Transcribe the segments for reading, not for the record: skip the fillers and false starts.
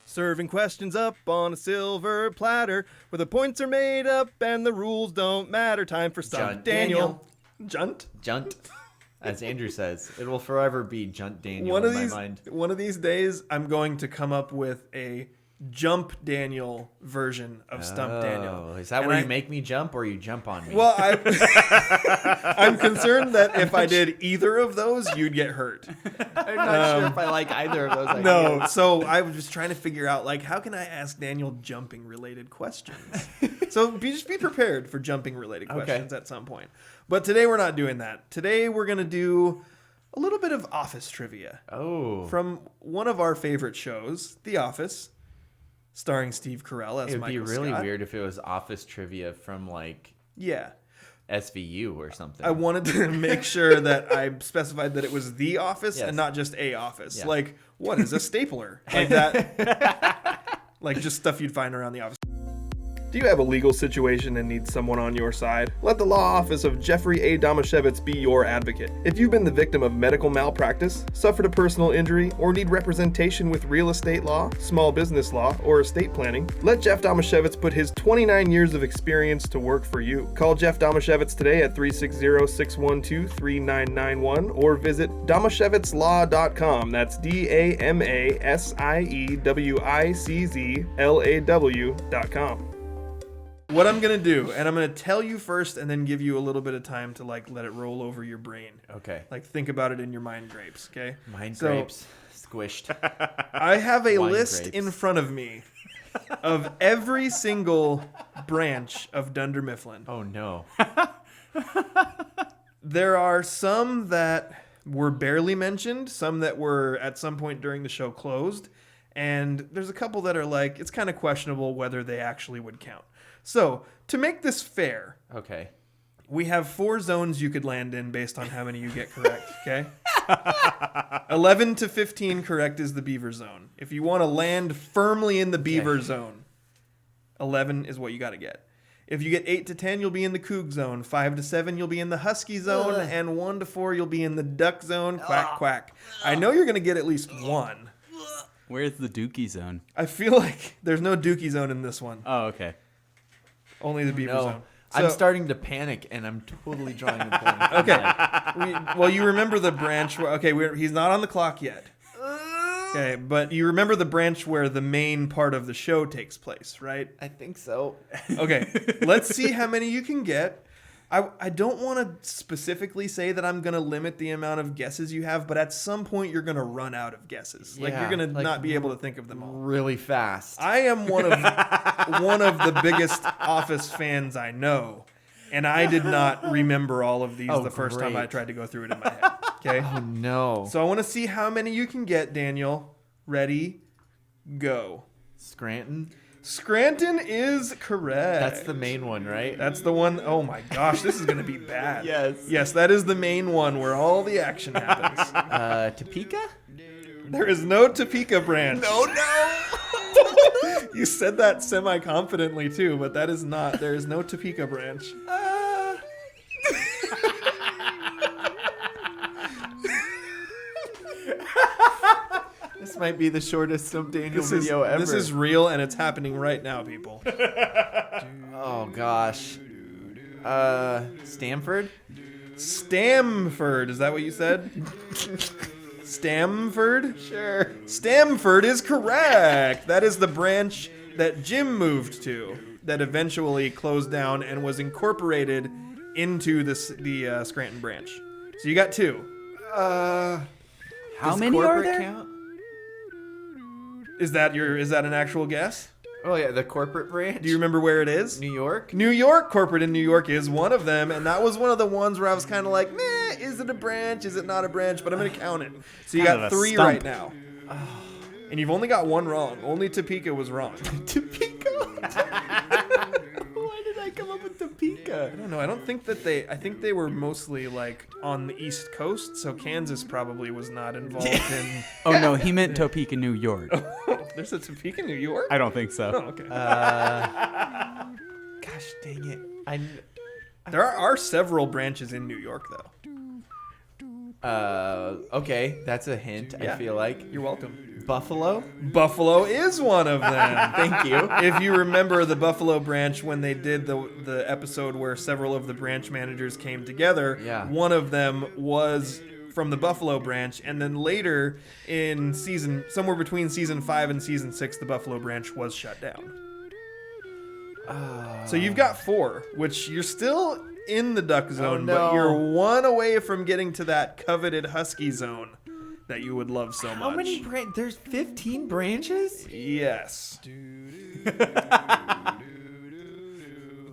Serving questions up on a silver platter where the points are made up and the rules don't matter. Time for Stump Daniel. Junt? Junt. As Andrew says, it will forever be Junt Daniel in my mind. One of these days, I'm going to come up with a Jump Daniel version of Stump Daniel. Is that where you make me jump or you jump on me? Well, I'm concerned that if I did either of those, you'd get hurt. I'm not sure if I like either of those ideas. No, so I was just trying to figure out, like, how can I ask Daniel jumping-related questions? So just be prepared for jumping-related questions at some point. But today we're not doing that. Today we're going to do a little bit of office trivia. Oh. From one of our favorite shows, The Office, starring Steve Carell as Michael Scott. It would be really weird if it was office trivia from, like, SVU or something. I wanted to make sure that I specified that it was The Office and not just a office. Yeah. Like, what is a stapler? Like that. Like just stuff you'd find around the office. Do you have a legal situation and need someone on your side? Let the law office of Jeffrey A. Damasiewicz be your advocate. If you've been the victim of medical malpractice, suffered a personal injury, or need representation with real estate law, small business law, or estate planning, let Jeff Damasiewicz put his 29 years of experience to work for you. Call Jeff Damasiewicz today at 360-612-3991 or visit damasiewiczlaw.com. That's DAMASIEWICZLAW.com. What I'm going to do, and I'm going to tell you first and then give you a little bit of time to like let it roll over your brain. Okay. Like think about it in your mind grapes, okay? Grapes. Squished. I have a Wine list grapes. in front of me of every single branch of Dunder Mifflin. Oh, no. There are some that were barely mentioned, some that were at some point during the show closed, and there's a couple that are like, it's kind of questionable whether they actually would count. So, to make this fair, we have 4 zones you could land in based on how many you get correct, okay? 11 to 15 correct is the beaver zone. If you want to land firmly in the beaver zone, 11 is what you got to get. If you get 8 to 10, you'll be in the coug zone. 5 to 7, you'll be in the husky zone. And 1 to 4, you'll be in the duck zone. Quack, quack. I know you're going to get at least one. Where's the dookie zone? I feel like there's no dookie zone in this one. Oh, okay. Only the beaver zone. So, I'm starting to panic, and I'm totally drawing a blank. Well, you remember the branch where... Okay, he's not on the clock yet. Okay, but you remember the branch where the main part of the show takes place, right? I think so. Okay, let's see how many you can get. I don't want to specifically say that I'm going to limit the amount of guesses you have, but at some point you're going to run out of guesses. Like you're going to not be able to think of them all. Really fast. I am one of the biggest Office fans I know, and I did not remember all of these the first time I tried to go through it in my head. Okay? Oh, no. So I want to see how many you can get, Daniel. Ready? Go. Scranton is correct. That's the main one, right? That's the one. Oh my gosh, this is going to be bad. Yes. Yes, that is the main one where all the action happens. Topeka? There is no Topeka branch. No. You said that semi-confidently too, but that is not. There is no Topeka branch. This might be the shortest Stump Daniel video ever. This is real, and it's happening right now, people. Oh, gosh. Stamford? Stamford. Is that what you said? Stamford? Sure. Stamford is correct. That is the branch that Jim moved to that eventually closed down and was incorporated into the Scranton branch. So you got 2. How many are there? Count? Is that an actual guess? Oh, yeah, the corporate branch. Do you remember where it is? New York? New York. Corporate in New York is one of them, and that was one of the ones where I was kind of like, meh, is it a branch? Is it not a branch? But I'm going to count it. So you got 3 right now. And you've only got 1 wrong. Only Topeka was wrong. Topeka? Why did I come up with Topeka? I don't know. I think they were mostly like on the East Coast, so Kansas probably was not involved in... Oh, no, he meant Topeka, New York. There's a Topeka, New York? I don't think so. Oh, okay. Gosh dang it. There are several branches in New York, though. Okay, that's a hint, Yeah. I feel like. You're welcome. Buffalo? Buffalo is one of them. Thank you. If you remember the Buffalo branch when they did the episode where several of the branch managers came together, one of them was from the Buffalo branch, and then later in somewhere between season 5 and season 6, the Buffalo branch was shut down. So you've got 4, which you're still in the duck zone, but you're 1 away from getting to that coveted husky zone that you would love so much. How many there's 15 branches? Yes.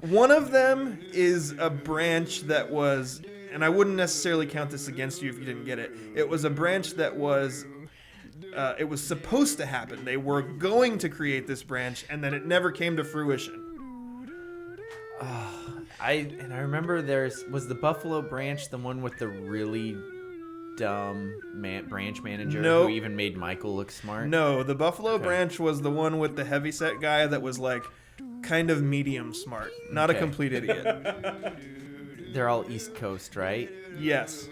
One of them is a branch that was, and I wouldn't necessarily count this against you if you didn't get it. It was a branch that was, it was supposed to happen. They were going to create this branch, and then it never came to fruition. I remember was the Buffalo branch the one with the really dumb branch manager who even made Michael look smart? No, the Buffalo branch was the one with the heavyset guy that was like kind of medium smart, not a complete idiot. They're all East Coast, right? Yes.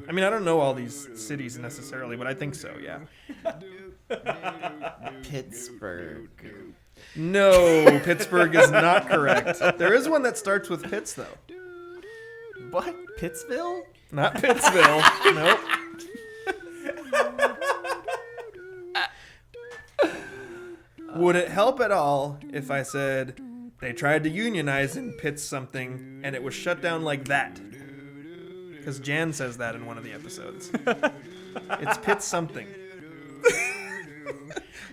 I mean, I don't know all these cities necessarily, but I think so, yeah. Pittsburgh. No, Pittsburgh is not correct. There is one that starts with Pitts, though. What? Pittsville? Not Pittsville. Nope. Would it help at all if I said they tried to unionize in Pitts something and it was shut down like that? Because Jan says that in one of the episodes. It's Pitts something.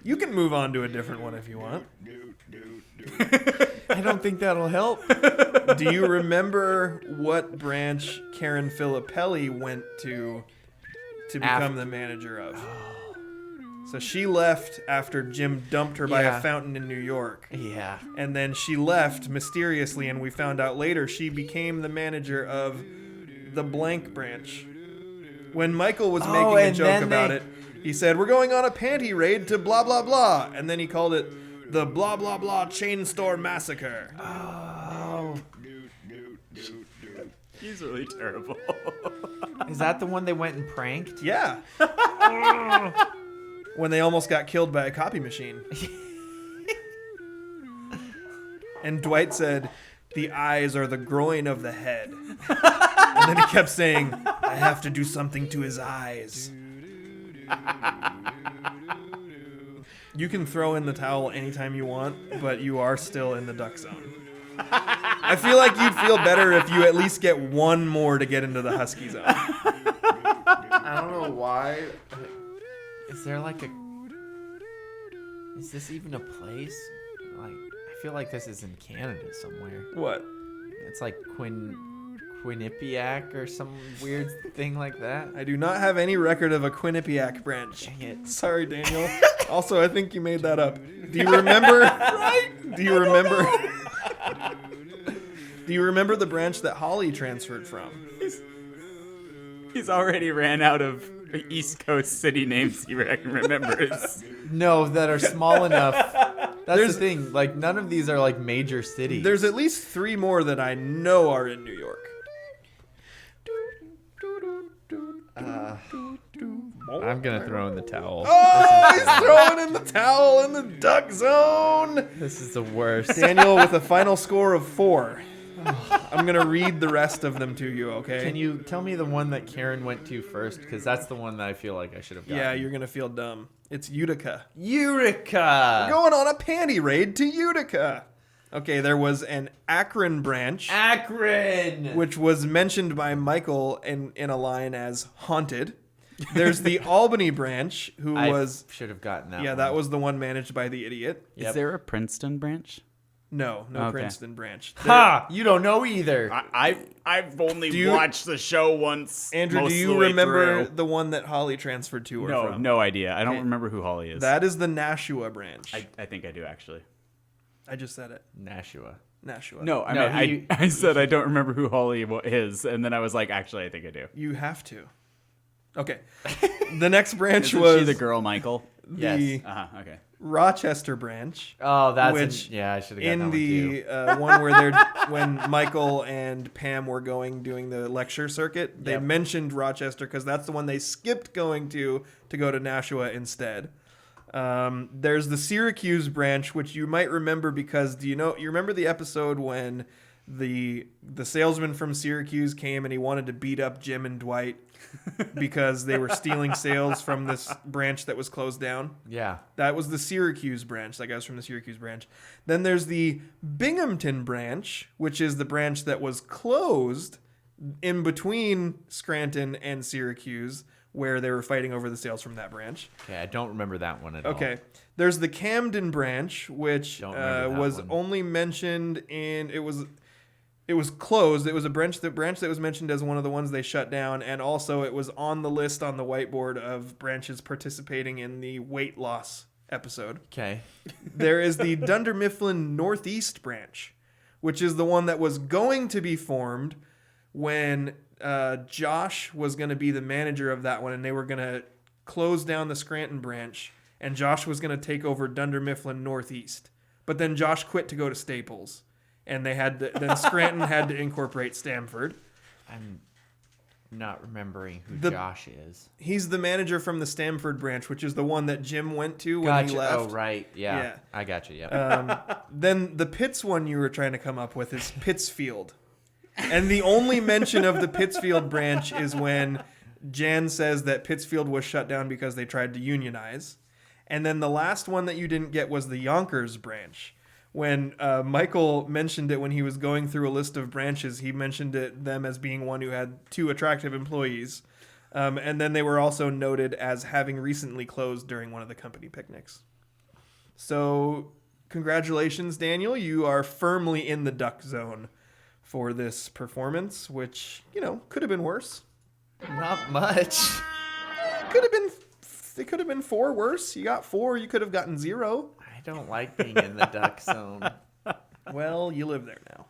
You can move on to a different one if you want. I don't think that'll help. Do you remember what branch Karen Filippelli went to become the manager of? So she left after Jim dumped her by a fountain in New York. Yeah. And then she left mysteriously, and we found out later she became the manager of the blank branch. When Michael was making a joke about it, he said, "We're going on a panty raid to blah, blah, blah." And then he called it the blah, blah, blah chain store massacre. Oh. He's really terrible. Is that the one they went and pranked? Yeah. When they almost got killed by a copy machine. And Dwight said, "The eyes are the groin of the head." And then he kept saying, "I have to do something to his eyes." You can throw in the towel anytime you want, but you are still in the duck zone. I feel like you'd feel better if you at least get one more to get into the husky zone. I don't know why. Is there like is this even a place? Like, I feel like this is in Canada somewhere. What? It's like Quinnipiac or some weird thing like that. I do not have any record of a Quinnipiac branch. Dang it. Sorry, Daniel. Also, I think you made that up. Do you remember? Right? Do you remember? Do you remember the branch that Holly transferred from? He's already ran out of East Coast city names he remembers. No, that are small enough. That's the thing. Like, none of these are like major cities. There's at least 3 more that I know are in New York. I'm gonna throw in the towel. Oh, he's throwing in the towel in the duck zone. This is the worst. Daniel with a final score of 4. I'm gonna read the rest of them to you, okay? Can you tell me the one that Karen went to first? Because that's the one that I feel like I should have gotten. Yeah, you're gonna feel dumb. It's Utica. Utica! We're going on a panty raid to Utica. Okay, there was an Akron branch. Akron! Which was mentioned by Michael in a line as haunted. There's the Albany branch, who should have gotten that. Yeah, one. that was the one managed by the idiot. Yep. Is there a Princeton branch? No, Princeton branch. Ha! You don't know either. I've only watched the show once. Andrew, do you remember the one that Holly transferred to? No idea. I don't remember who Holly is. That is the Nashua branch. I think I do, actually. I just said it. Nashua. No, I said I don't remember who Holly is, and then I was like, actually, I think I do. You have to. Okay. The next branch Isn't was she the girl Michael? Yes. Okay. Rochester branch. Oh, that's I should have gotten in that the one too. one where when Michael and Pam were doing the lecture circuit, they mentioned Rochester because that's the one they skipped going to go to Nashua instead. There's the Syracuse branch, which you might remember because you remember the episode when the salesman from Syracuse came and he wanted to beat up Jim and Dwight because they were stealing sales from this branch that was closed down? Yeah. That was the Syracuse branch. That guy was from the Syracuse branch. Then there's the Binghamton branch, which is the branch that was closed in between Scranton and Syracuse, where they were fighting over the sales from that branch. Okay, I don't remember that one at all. Okay. There's the Camden branch, which was one. only mentioned in... It was closed. It was a branch that was mentioned as one of the ones they shut down, and also it was on the list on the whiteboard of branches participating in the weight loss episode. Okay. There is the Dunder Mifflin Northeast branch, which is the one that was going to be formed when Josh was going to be the manager of that one, and they were going to close down the Scranton branch, and Josh was going to take over Dunder Mifflin Northeast. But then Josh quit to go to Staples. And then Scranton had to incorporate Stamford. I'm not remembering who Josh is. He's the manager from the Stamford branch, which is the one that Jim went to when he left. Oh, right. Yeah. I got you. Then the Pitts one you were trying to come up with is Pittsfield. And the only mention of the Pittsfield branch is when Jan says that Pittsfield was shut down because they tried to unionize. And then the last one that you didn't get was the Yonkers branch. When Michael mentioned it when he was going through a list of branches, he mentioned them as being one who had 2 attractive employees. And then they were also noted as having recently closed during one of the company picnics. So congratulations, Daniel. You are firmly in the duck zone for this performance, which, could have been worse. Not much. It could have been 4 worse. You got 4. You could have gotten 0. I don't like being in the duck zone. Well, you live there now.